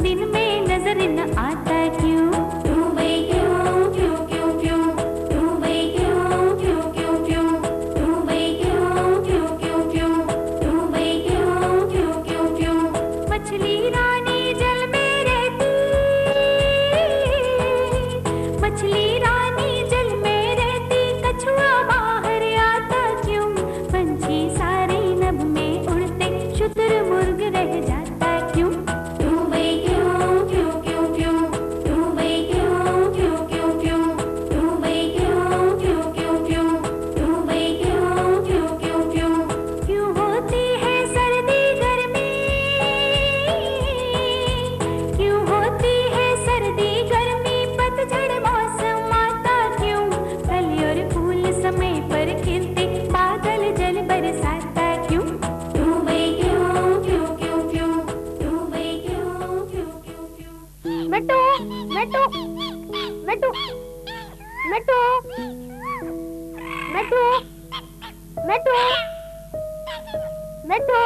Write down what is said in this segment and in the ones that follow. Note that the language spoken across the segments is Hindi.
दिन में नजर न आता क्यों? क्यों भाई क्यों क्यों क्यों क्यों? क्यों भाई क्यों क्यों क्यों क्यों? क्यों भाई क्यों क्यों क्यों क्यों? क्यों भाई क्यों क्यों क्यों क्यों? मछली रानी जल में रहती, मछली रानी जल में रहती, कछुआ बाहर आता क्यों? पंछी सारे नभ में उड़ते, शुतुरमुर्ग रह जाता क्यों? क्यों भाई क्यों क्यों क्यों क्यों? क्यों भाई क्यों क्यों क्यों क्यों? क्यों भाई क्यों क्यों क्यों क्यों? क्यों भाई क्यों क्यों क्यों क्यों? क्यों होती है सर्दी गर्मी? क्यों होती है सर्दी गर्मी? पतझड़ मौसम आता क्यों? फल और फूल समय पर खिलते, बादल जल बरसाता क्यों? क्यों भाई क्यों क्यों क्यों क्यों? क्यों भाई क्यों क्यों क्यों क्यों? मिट्टू मिट्टू मिट्टू मिट्टू मिट्टू मिट्टू मिट्टू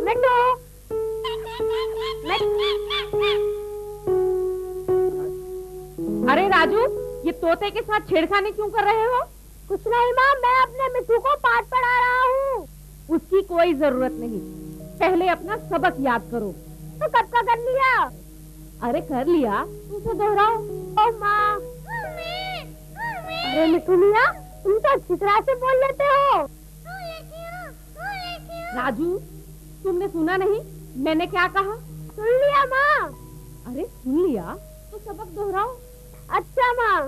मिट्टू। अरे राजू, ये तोते के साथ छेड़खानी क्यों कर रहे हो? कुछ नहीं माँ, मैं अपने मिट्टू को पाठ पढ़ा रहा हूँ। उसकी कोई जरूरत नहीं, पहले अपना सबक याद करो। तो कब का कर लिया? अरे कर लिया, उसे दोहराओ। ओ माँ। अरे मिट्टू मियाँ, तुम तो अच्छी तरह से बोल लेते हो। राजू, तुमने सुना नहीं मैंने क्या कहा? सुन लिया माँ। अरे सुन लिया तो सबक दोहराओ। अच्छा माँ।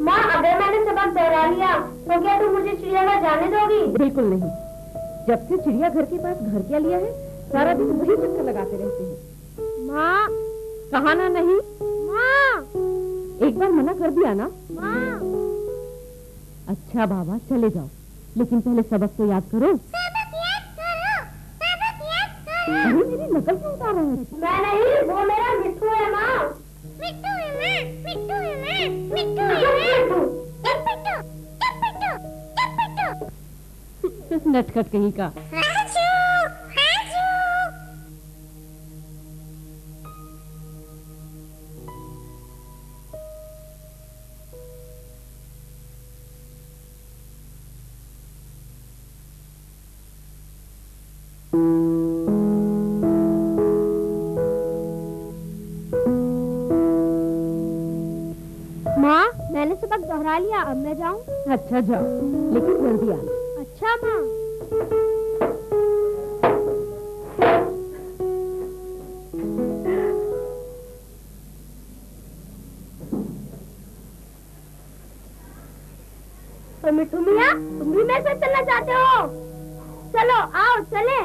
माँ, अगर मैंने सबक दोहरा लिया तो क्या तुम मुझे चिड़ियाघर जाने दोगी? बिल्कुल नहीं। जब से चिड़ियाघर के पास घर क्या लिया है, सारा दिन वही चक्कर लगाते रहते हैं। माँ। कहा ना नहीं? माँ। एक बार मना कर दिया ना? माँ। अच्छा बाबा, चले जाओ, लेकिन पहले सबक तो याद करो। अरे मेरी नकल क्यों उतार रहे हैं? मैं नहीं, वो मेरा मिट्टू है माँ। मिट्टू है मैं, मिट्टू है मैं, मिट्टू है मैं। नटखट कहीं का। माँ, मैंने सबक दोहरा लिया, अब मैं जाऊँ? अच्छा जाओ, लेकिन जल्दी आना। अच्छा माँ। तो मिट्टू मियाँ, तुम भी मेरे साथ चलना चाहते हो? चलो आओ चले।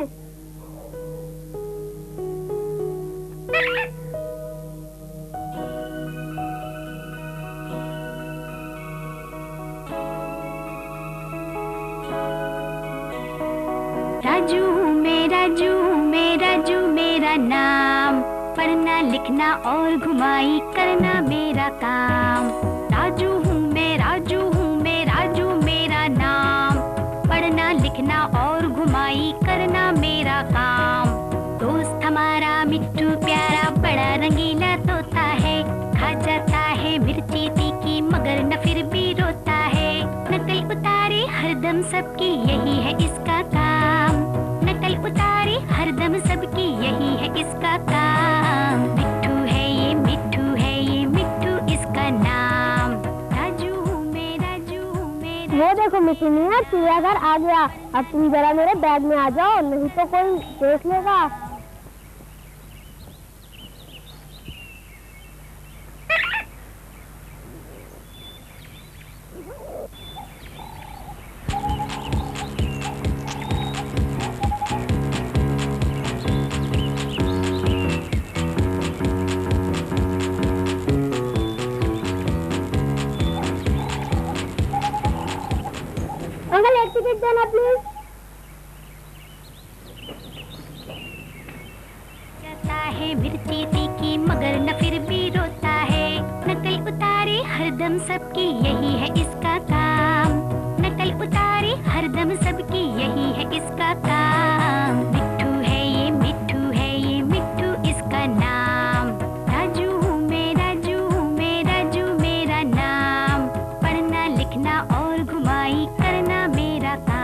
राजू हूँ मैं, राजू हूँ मैं, राजू मेरा नाम, पढ़ना लिखना और घुमाई करना मेरा काम। राजू हूँ मैं, राजू हूँ मैं, राजू मेरा नाम, पढ़ना लिखना और घुमाई करना मेरा काम। दोस्त हमारा मिट्टू प्यारा, बड़ा रंगीला तोता है, खा जाता है मिर्ची तीखी मगर न फिर भी रोता है। नकल उतारे हरदम सबकी, यही है इसका काम। नकल उतारे हरदम सबकी, यही है इसका काम। मिट्टू है ये, मिट्टू है ये, मिट्टू इसका नाम। राजू हूँ मैं, राजू हूँ मैं। वो देखो मिट्टू मियाँ, चिड़ियाघर आ गया। अब तुम जरा मेरे बैग में आ जाओ, नहीं तो कोई देख लेगा। अंकल, एक टिकट देना प्लीज। जाता है मिर्ची तीखी मगर न फिर भी रोता है। नकल उतारे हरदम सबकी, यही है इसका काम। लिखना और घुमाई करना मेरा काम।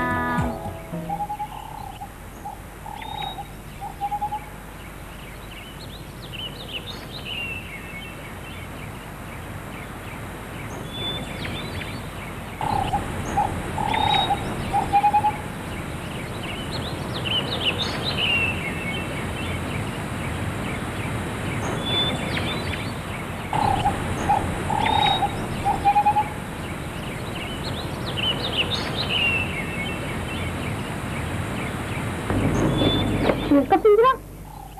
शेर का पिंजरा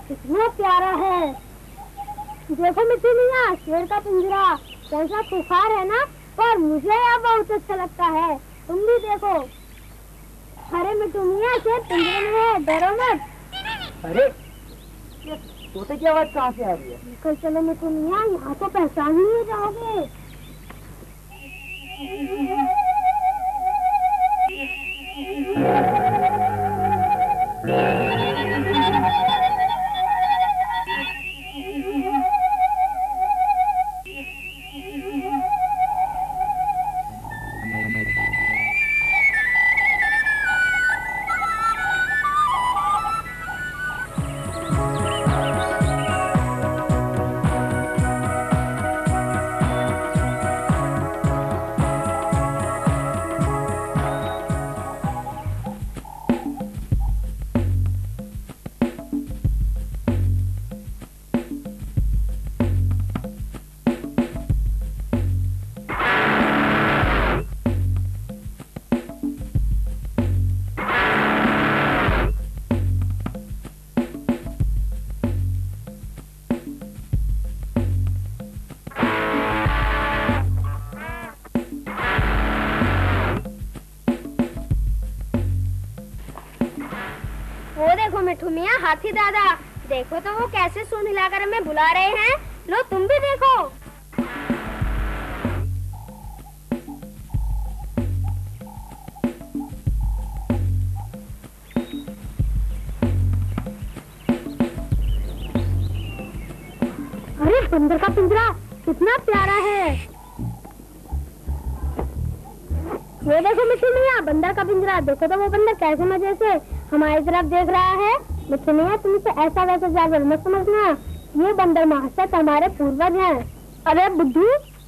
कितना प्यारा है। देखो मिट्टू मियाँ, शेर का पिंजरा कैसा खुखार है ना, पर मुझे यह बहुत अच्छा लगता है। तुम भी देखो। अरे मिट्टू मियाँ, शेर पिंजरे में है, डरो मत। अरे ये तोते की आवाज कहाँ से आ रही है? निकल चलो मिट्टू मियाँ, यहाँ तो पहचान ही नहीं जाओगे। वो देखो मिट्टू मियाँ, हाथी दादा, देखो तो वो कैसे सूंड हिलाकर हमें बुला रहे हैं। लो तुम भी देखो। अरे बंदर का पिंजरा कितना प्यारा है। ये देखो मिट्टू मियाँ, बंदर का पिंजरा। देखो तो वो बंदर कैसे मजे से हमारी तरफ देख रहा है। मिट्टू मियाँ, तुम इसे ऐसा वैसा जानवर मत समझना, ये बंदर महाशय हमारे पूर्वज हैं। अरे बुद्धू,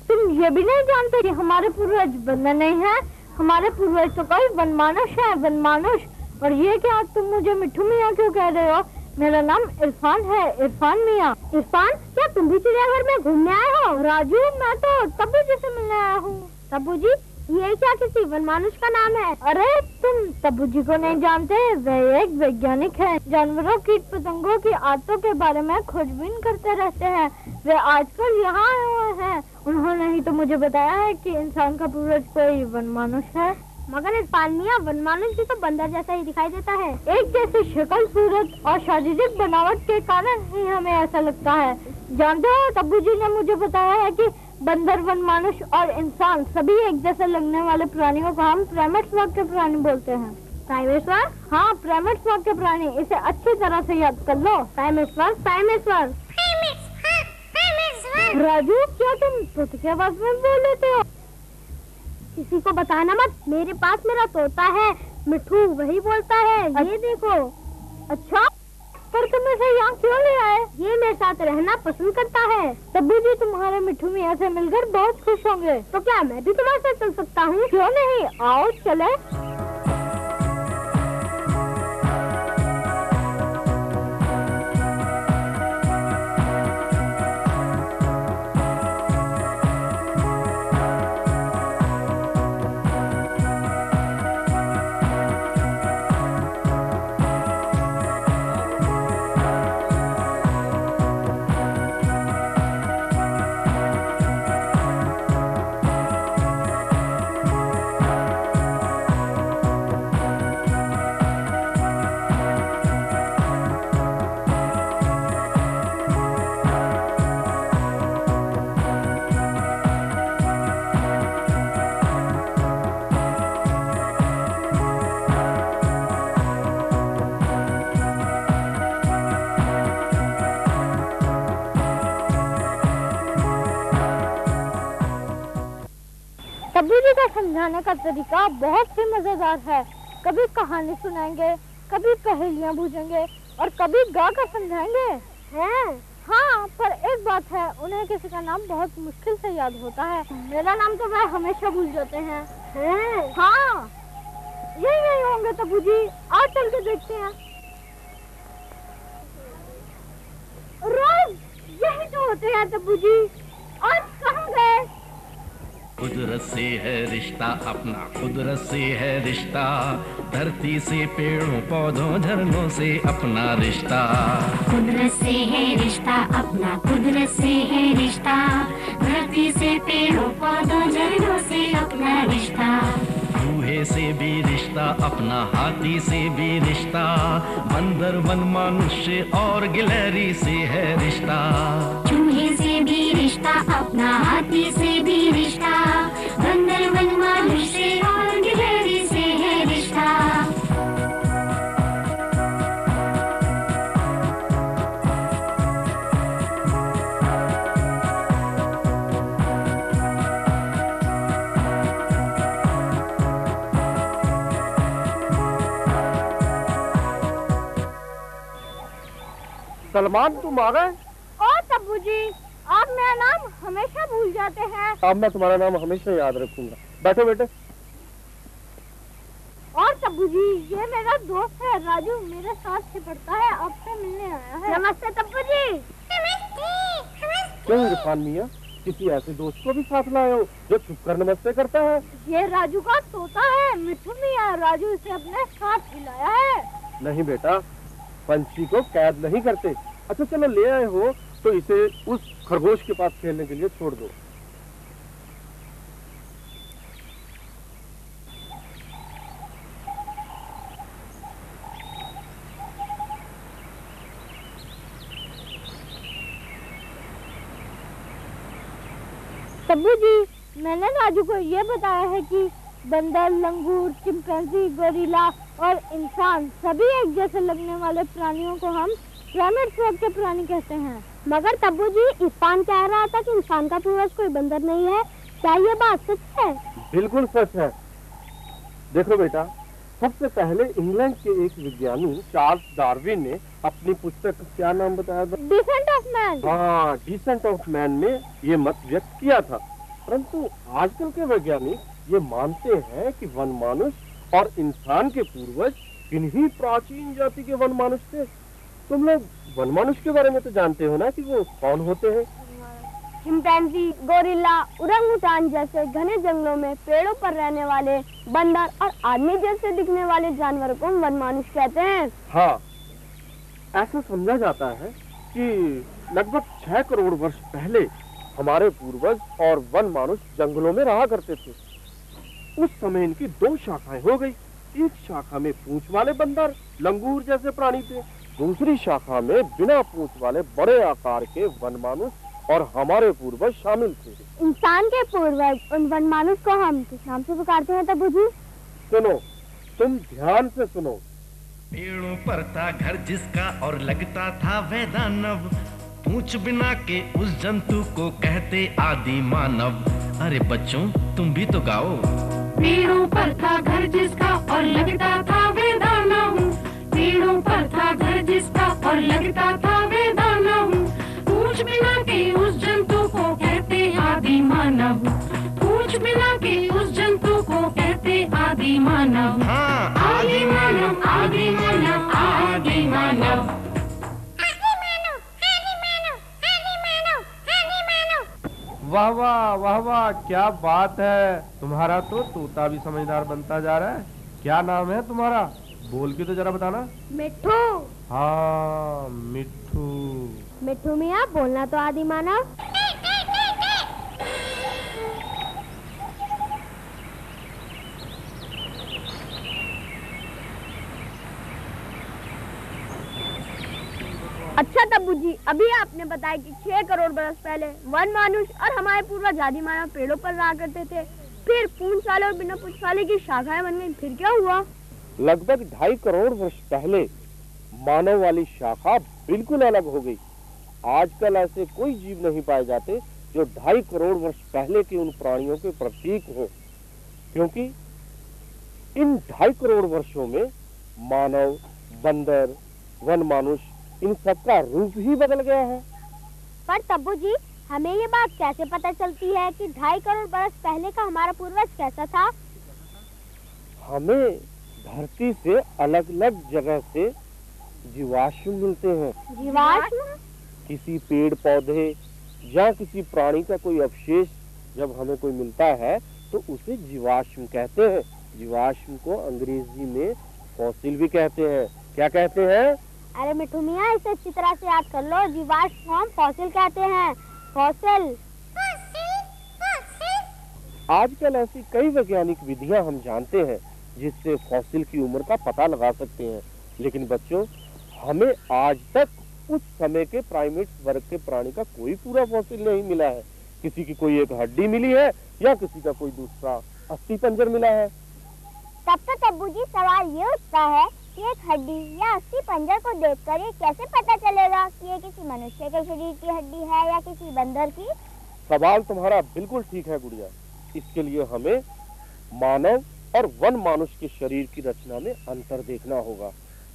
तुम ये भी नहीं जानते कि हमारे पूर्वज बंदर नहीं है? हमारे पूर्वज तो कोई वनमानुष है, वनमानुष। और ये क्या, तुम मुझे मिट्टू मियाँ क्यों कह रहे हो? मेरा नाम इरफान है, इरफान मियाँ। इरफान, क्या तुम भी चिड़ियाघर में घूमने आए हो? राजू, मैं तो तब्बू जी से मिलने आया हूँ। तब्बू जी? ये क्या किसी वनमानुष का नाम है? अरे तुम तब्बू जी को नहीं जानते? वे एक वैज्ञानिक हैं, जानवरों कीट पतंगों की आदतों के बारे में खोजबीन करते रहते हैं। वे आजकल यहाँ आए हुए हैं। उन्होंने ही तो मुझे बताया है कि इंसान का पूर्वज कोई वनमानुष है। मगर इरफान मियाँ, वनमानुष भी तो बंदर जैसा ही दिखाई देता है। एक जैसी शक्ल, सूरत और शारीरिक बनावट के कारण ही हमें ऐसा लगता है। जानते हो, तब्बू जी ने मुझे बताया है कि बंदर, वनमानुष और इंसान सभी एक जैसे लगने वाले प्राणियों को हम प्राइमेट्स वर्ग के प्राणी बोलते हैं। प्राइमेट्स वर्ग? हाँ, प्राइमेट्स वर्ग के प्राणी। इसे अच्छी तरह से याद कर लो। प्राइमेट्स वर्ग, प्राइमेट्स वर्ग। राजू, क्या तुम तोते की आवाज में बोल लेते हो? किसी को बताना मत। मेरे पास मेरा तोता है मिठू, वही बोलता है। ये देखो। अच्छा, पर तुम इसे यहाँ क्यों ले आए? ये मेरे साथ रहना पसंद करता है। तब्बू जी तुम्हारे मिठू मियाँ से मिलकर बहुत खुश होंगे। तो क्या मैं भी तुम्हारे साथ चल सकता हूँ? क्यों नहीं, आओ चले। समझाने का तरीका बहुत ही मजेदार है। कभी कहानी सुनाएंगे, कभी पहेलियाँ बूझेंगे और कभी गा कर समझाएंगे। हैं? हाँ, पर एक बात है, उन्हें किसी का नाम बहुत मुश्किल से याद होता है। मेरा नाम तो वह हमेशा भूल जाते हैं। हैं? हाँ, यही होंगे तब्बू जी। आज चल के देखते हैं। रोज यही तो होते हैं तब्बू जी। आज कहाँ गए? कुदरत से है रिश्ता अपना, कुदरत से है रिश्ता, धरती से पेड़ों पौधों झरनों से अपना रिश्ता। कुदरत से है रिश्ता अपना, कुदरत से है रिश्ता, धरती से पेड़ों पौधों झरनों से अपना रिश्ता। चूहे से भी रिश्ता अपना, हाथी से भी रिश्ता, बंदर वन मनुष्य और गिलहरी से है रिश्ता। चूहे से भी रिश्ता अपना, हाथी से भी रिश्ता, बंदर वन मनुष्य और गिलहरी से है रिश्ता। सलमान, तुम आ गए? ओ तब्बू जी, आप मेरा नाम हमेशा भूल जाते हैं। अब मैं तुम्हारा नाम हमेशा याद रखूंगा। बैठो बेटे। और तब्बू जी, ये मेरा दोस्त है राजू, मेरे साथ से पढ़ता है, आपसे मिलने आया है। नमस्ते तब्बू जी। क्यों इरफान मियाँ, किसी ऐसे दोस्त को भी साथ लाए हो जो छुप कर नमस्ते करता है? ये राजू का तोता है मिठू मियाँ, राजू इसे अपने साथ खिलाया है। नहीं बेटा, पंछी को कैद नहीं करते। अच्छा चलो, ले आए हो तो इसे उस खरगोश के पास खेलने के लिए छोड़ दो। तब्बू जी, मैंने राजू को ये बताया है कि बंदर, लंगूर, चिंपैंजी, गोरिल्ला और इंसान सभी एक जैसे लगने वाले प्राणियों को हम प्राइमेट वर्ग के प्राणी कहते हैं। मगर तब्बू जी, इरफान कह रहा था कि इंसान का पूर्वज कोई बंदर नहीं है। क्या ये बात सच है? बिल्कुल सच है। देखो बेटा, सबसे पहले इंग्लैंड के एक विज्ञानी चार्ल्स डार्विन ने अपनी पुस्तक, क्या नाम बताया था? Descent of man. हाँ, डिसेंट ऑफ मैन में ये मत व्यक्त किया था। परंतु आजकल के वैज्ञानिक ये मानते हैं कि वन मनुष्य और इंसान के पूर्वज किन्हीं प्राचीन जाति के वन मनुष्य थे। तुम लोग वन मनुष्य के बारे में तो जानते हो ना कि वो कौन होते हैं? चिंपैंजी, गोरिल्ला, ओरंगुटान जैसे घने जंगलों में पेड़ों पर रहने वाले बंदर और आदमी जैसे दिखने वाले जानवरों को वन मनुष्य कहते हैं। हाँ, ऐसा समझा जाता है कि लगभग 6 करोड़ वर्ष पहले हमारे पूर्वज और वन मनुष्य जंगलों में रहा करते थे। उस समय इनकी 2 शाखाएं हो गई। एक शाखा में पूंछ वाले बंदर, लंगूर जैसे प्राणी थे। दूसरी शाखा में बिना पूंछ वाले बड़े आकार के वन मनुष्य और हमारे पूर्वज शामिल थे। इंसान के पूर्वज उन वन मनुष्य को हम किस नाम से पुकारते हैं तब्बू जी? सुनो, तुम ध्यान से सुनो। पेड़ों पर था घर जिसका और लगता था वह दानव, पूंछ बिना के उस जंतु को कहते आदि मानव। अरे बच्चों, तुम भी तो गाओ। पेड़ों पर था घर जिसका और लगता था वे दानव, पेड़ों पर था घर जिसका और लगता था वे दानव, पूंछ बिना के उस जंतु को कहते आदि मानव, पूंछ बिना के उस जंतु को कहते आदि मानव। हाँ, आदि मानव, आदि मानव, आदि मानव। वाह वाह वाह वाह, क्या बात है। तुम्हारा तो तोता भी समझदार बनता जा रहा है। क्या नाम है तुम्हारा? बोल के तो जरा बताना। मिठू। हाँ, मिठू। मिठू मियाँ, बोलना तो आदि मानव। अच्छा तब्बू जी, अभी आपने बताया कि 6 करोड़ बरस पहले वन मनुष्य और हमारे पूर्वज आदि मानव पेड़ों पर रहा करते थे। फिर पूंछ वाले और बिना पूंछ वाले की शाखाएं बन गई। फिर क्या हुआ? लगभग 2.5 करोड़ वर्ष पहले मानव वाली शाखा बिल्कुल अलग हो गई। आजकल ऐसे कोई जीव नहीं पाए जाते जो 2.5 करोड़ वर्ष पहले के उन प्राणियों के प्रतीक हो। क्योंकि इन 2.5 करोड़ वर्षों में मानव, बंदर, वन मानुष, इन सबका रूप ही बदल गया है। पर तब्बू जी, हमें ये बात कैसे पता चलती है कि 2.5 करोड़ बरस पहले का हमारा पूर्वज कैसा था? हमें धरती से अलग अलग जगह से जीवाश्म मिलते हैं। जीवाश्म? किसी पेड़ पौधे या किसी प्राणी का कोई अवशेष जब हमें कोई मिलता है तो उसे जीवाश्म कहते हैं। जीवाश्म को अंग्रेजी में फॉसिल भी कहते हैं। क्या कहते हैं? अरे मिठू मियाँ, इसे अच्छी तरह से याद कर लो। जीवाश्म को हम फॉसिल कहते हैं। फॉसिल। आजकल ऐसी कई वैज्ञानिक विधियां हम जानते हैं जिससे फॉसिल की उम्र का पता लगा सकते हैं, लेकिन बच्चों, हमें आज तक उस समय के प्राइमेट्स वर्ग के प्राणी का कोई पूरा फॉसिल नहीं मिला है। किसी की कोई एक हड्डी मिली है या किसी का कोई दूसरा अस्थि पंजर मिला है। तब तो तब्बू जी, सवाल ये उठता है कि एक हड्डी या अस्थि पंजर को देखकर ये कैसे पता चलेगा कि ये किसी मनुष्य के शरीर की हड्डी है या किसी बंदर की? सवाल तुम्हारा बिल्कुल ठीक है गुड़िया। इसके लिए हमें मानव और वन मानुष के शरीर की रचना में अंतर देखना होगा।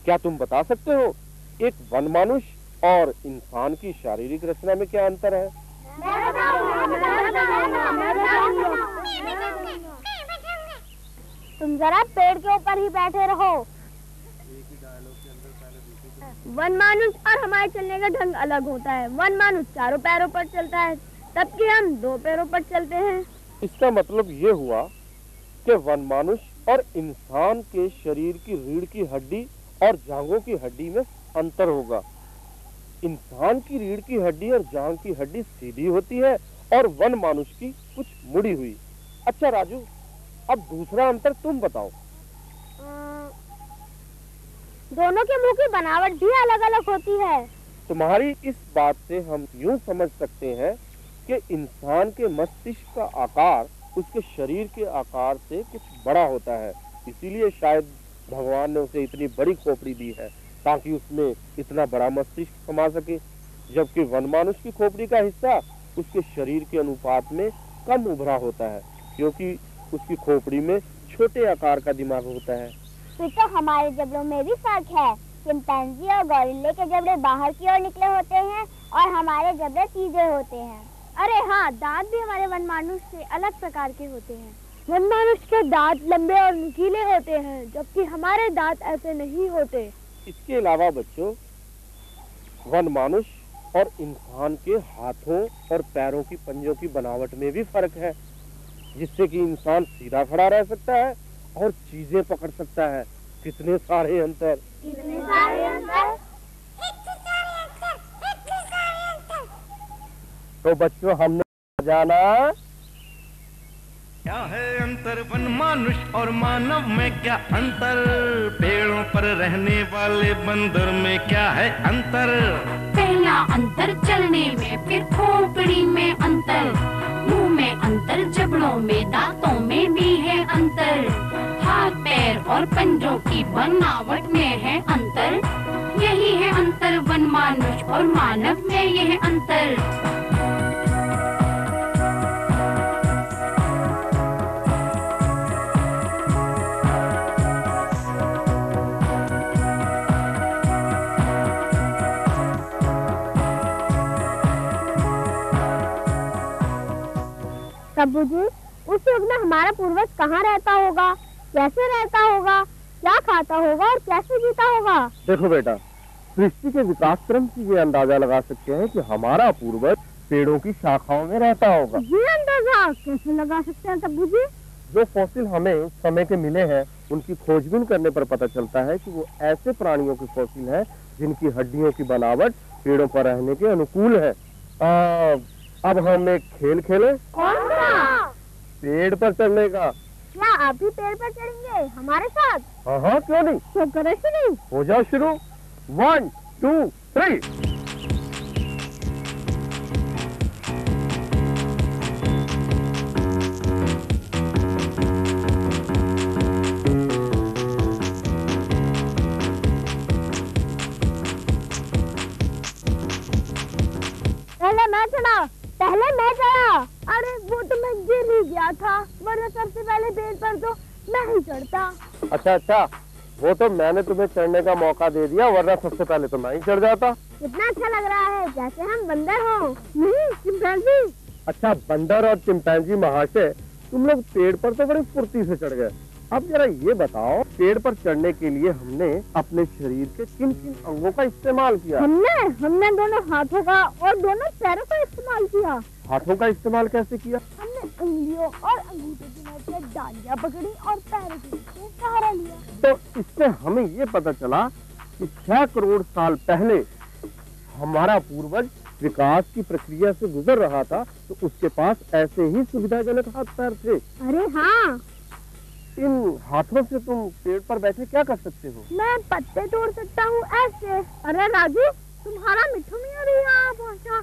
क्या तुम बता सकते हो एक वन मानुष और इंसान की शारीरिक रचना में क्या अंतर है? तुम जरा पेड़ के ऊपर ही बैठे रहो। वन मानुष और हमारे चलने का ढंग अलग होता है। वन मानुष 4 पैरों पर चलता है, जबकि हम 2 पैरों पर चलते हैं। इसका मतलब ये हुआ कि वन मानुष और इंसान के शरीर की रीढ़ की हड्डी और जांघों की हड्डी में अंतर होगा। इंसान की रीढ़ की हड्डी और जांघ की हड्डी सीधी होती है और वन मानुष की कुछ मुड़ी हुई। अच्छा राजू, अब दूसरा अंतर तुम बताओ। दोनों के मुंह की बनावट भी अलग अलग होती है। तुम्हारी इस बात से हम यूं समझ सकते हैं कि इंसान के मस्तिष्क का आकार उसके शरीर के आकार से कुछ बड़ा होता है, इसीलिए शायद भगवान ने उसे इतनी बड़ी खोपड़ी दी है ताकि उसमें इतना बड़ा मस्तिष्क समा सके, जबकि वन मानुष की खोपड़ी का हिस्सा उसके शरीर के अनुपात में कम उभरा होता है, क्योंकि उसकी खोपड़ी में छोटे आकार का दिमाग होता है। फिर तो हमारे जबड़ों में भी फर्क है। चिंपैंजी और गोरिल्ले के जबड़े बाहर की ओर निकले होते हैं और हमारे जबड़े सीधे होते हैं। अरे हाँ, दांत भी हमारे वन मानुष से अलग प्रकार के होते हैं। वन मानुष के दांत लंबे और नुकीले होते हैं, जबकि हमारे दांत ऐसे नहीं होते। इसके अलावा बच्चों, वन मानुष और इंसान के हाथों और पैरों की पंजों की बनावट में भी फर्क है, जिससे कि इंसान सीधा खड़ा रह सकता है और चीजें पकड़ सकता है। कितने सारे अंतर! कितने सारे अंतर! तो बच्चों, हमने जाना क्या है अंतर वन मानुष और मानव में, क्या अंतर पेड़ों पर रहने वाले बंदर में, क्या है अंतर? पहला अंतर चलने में, फिर खोपड़ी में अंतर, मुंह में अंतर, जबड़ों में, दांतों में भी है अंतर, हाथ पैर और पंजों की बनावट में है अंतर। यही है अंतर वन मानुष और मानव में, यह अंतर। तब्बू जी, उस युग में हमारा पूर्वज कहाँ रहता होगा, कैसे रहता होगा, क्या खाता होगा और कैसे जीता होगा? देखो बेटा, सृष्टि के विकास क्रम से ये अंदाजा लगा सकते हैं कि हमारा पूर्वज पेड़ों की शाखाओं में रहता होगा। ये अंदाजा कैसे लगा सकते हैं तब्बू जी? जो फॉसिल हमें उस समय के मिले हैं, उनकी खोजबीन करने पर पता चलता है कि वो ऐसे प्राणियों के फॉसिल हैं जिनकी हड्डियों की बनावट पेड़ों पर रहने के अनुकूल है। अब हम एक खेल खेले। कौन सा? पेड़ पर चढ़ने का। क्या आप भी पेड़ पर चढ़ेंगे हमारे साथ? हाँ, क्यों नहीं। तो करें शुरू। हो जाओ शुरू। 1 2 3। पहले मैं चढ़ा। अरे वो तो मैं गिर ही गया था, वरना सबसे पहले पेड़ पर तो मैं ही चढ़ता। अच्छा, वो तो मैंने तुम्हें चढ़ने का मौका दे दिया, वरना सबसे पहले तो मैं ही चढ़ जाता। कितना अच्छा लग रहा है, जैसे हम बंदर हो। नहीं, चिंपैंजी। अच्छा, बंदर और चिंपैंजी महाशय, तुम लोग पेड़ पर तो बड़ी फुर्ती से चढ़ गए। अब जरा ये बताओ, पेड़ पर चढ़ने के लिए हमने अपने शरीर के किन किन अंगों का इस्तेमाल किया? हमने दोनों हाथों का और दोनों पैरों का इस्तेमाल किया। हाथों का इस्तेमाल कैसे किया? हमने उंगलियों और अंगूठे की मदद से डालियां पकड़ी और पैरों के नीचे सहारा लिया। तो इससे हमें ये पता चला कि 6 करोड़ साल पहले हमारा पूर्वज विकास की प्रक्रिया से गुजर रहा था, तो उसके पास ऐसे ही सुविधाजनक हाथ पैर थे। अरे हाँ। इन हाथों से तुम पेड़ पर बैठे क्या कर सकते हो? मैं पत्ते तोड़ सकता हूँ ऐसे। अरे राजू, तुम्हारा मिट्ठू मियां भी यहाँ पहुँचा।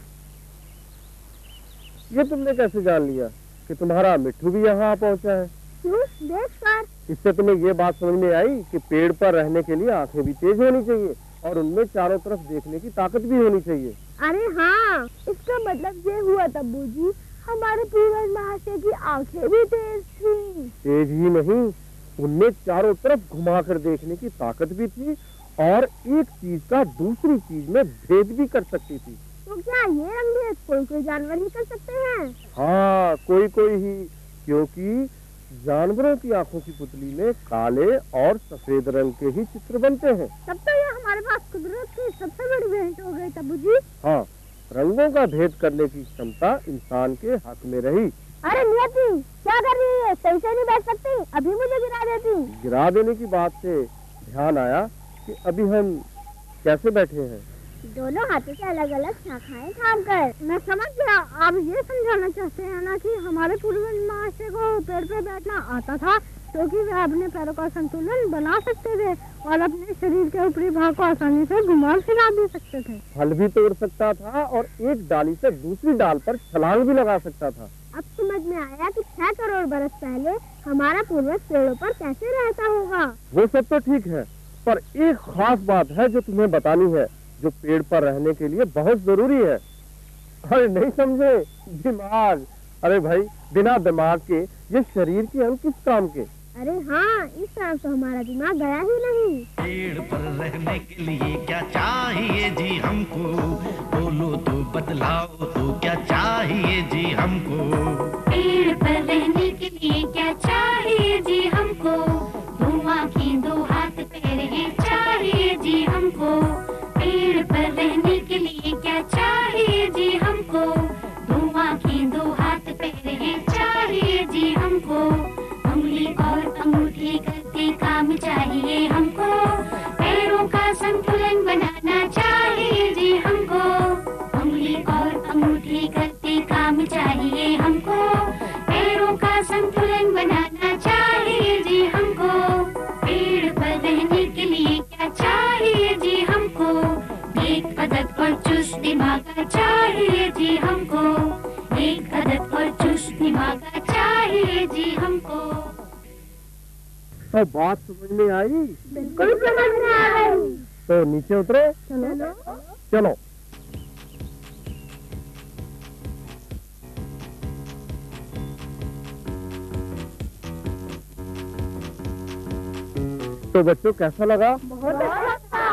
ये तुमने कैसे जान लिया कि तुम्हारा मिट्ठू भी यहाँ पहुँचा है? क्यों, देख कर। इससे तुम्हें ये बात समझ में आई कि पेड़ पर रहने के लिए आंखें भी तेज होनी चाहिए और उनमें चारों तरफ देखने की ताकत भी होनी चाहिए। अरे हाँ, इसका मतलब ये हुआ तब्बू जी, हमारे पूर्वज महाशय की आंखें भी तेज थी। तेज ही नहीं, उनमें चारों तरफ घुमाकर देखने की ताकत भी थी और एक चीज का दूसरी चीज में भेद भी कर सकती थी। तो क्या ये रंग भेद कोई जानवर ही कर सकते हैं? हाँ, कोई ही, क्योंकि जानवरों की आंखों की पुतली में काले और सफेद रंग के ही चित्र बनते हैं। तब तो ये हमारे पास कुदरत की सबसे बड़ी भेंट हो गई तब्बू जी। हाँ, रंगों का भेद करने की क्षमता इंसान के हाथ में रही। अरे नियति, क्या कर रही है? सही से नहीं बैठ सकती, अभी मुझे गिरा देती। गिरा देने की बात से ध्यान आया कि अभी हम कैसे बैठे हैं। दोनों हाथों से अलग अलग शाखाएं थाम कर। मैं समझ गया, आप ये समझाना चाहते हैं ना कि हमारे पूर्वज महाशय को पेड़ पे बैठना आता था क्योंकि वे अपने पैरों का संतुलन बना सकते थे और अपने शरीर के ऊपरी भाग को आसानी से घुमा फिरा दे सकते थे। फल भी तोड़ सकता था और एक डाली से दूसरी डाल पर छलांग भी लगा सकता था। अब समझ में आया कि 6 करोड़ बरस पहले हमारा पूर्वज पेड़ों पर कैसे रहता होगा। वो सब तो ठीक है, पर एक खास बात है जो तुम्हें बतानी है, जो पेड़ पर रहने के लिए बहुत जरूरी है। अरे नहीं समझे? दिमाग। अरे भाई, बिना दिमाग के ये शरीर के अंग किस काम के? अरे हाँ, इस तरह तो हमारा दिमाग गया ही नहीं। पेड़ पर रहने के लिए क्या चाहिए जी हमको, बोलो तो बतलाओ तो क्या चाहिए जी हमको। पेड़ पर रहने के लिए क्या चाहिए जी हमको, धुआं की 2 हाथ पैर हैं चाहिए जी हमको। पेड़ पर रहने के लिए क्या चाहिए जी हमको, धुआं की 2 हाथ पैर हैं चाहिए जी हमको। उंगली और अंगूठी करते काम चाहिए हमको, पैरों का संतुलन बनाना चाहिए जी हमको। उंगली और अंगूठी करते काम चाहिए हमको, पैरों का संतुलन बनाना चाहिए जी हमको। पेड़ पर रहने के लिए क्या चाहिए जी हमको, एक अदद और चुस्त दिमाग चाहिए जी हमको। एक अदद और चुस्त दिमाग चाहिए जी हमको। तो बात समझ में आई? बिल्कुल समझ में आ गई। तो नीचे उतरो। चलो। तो बच्चों, कैसा लगा? बहुत अच्छा था।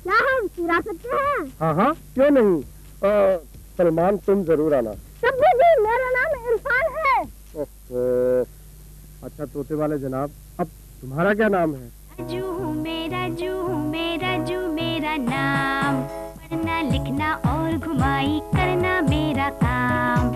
क्या हम चिरा सकते हैं? हाँ, क्यों नहीं। सलमान, तुम जरूर आना। तब्बू जी, मेरा नाम इरफान है। अच्छा तोते वाले जनाब, अब तुम्हारा क्या नाम है? राजू हूँ मेरा जू मेरा नाम, पढ़ना लिखना और घुमाई करना मेरा काम।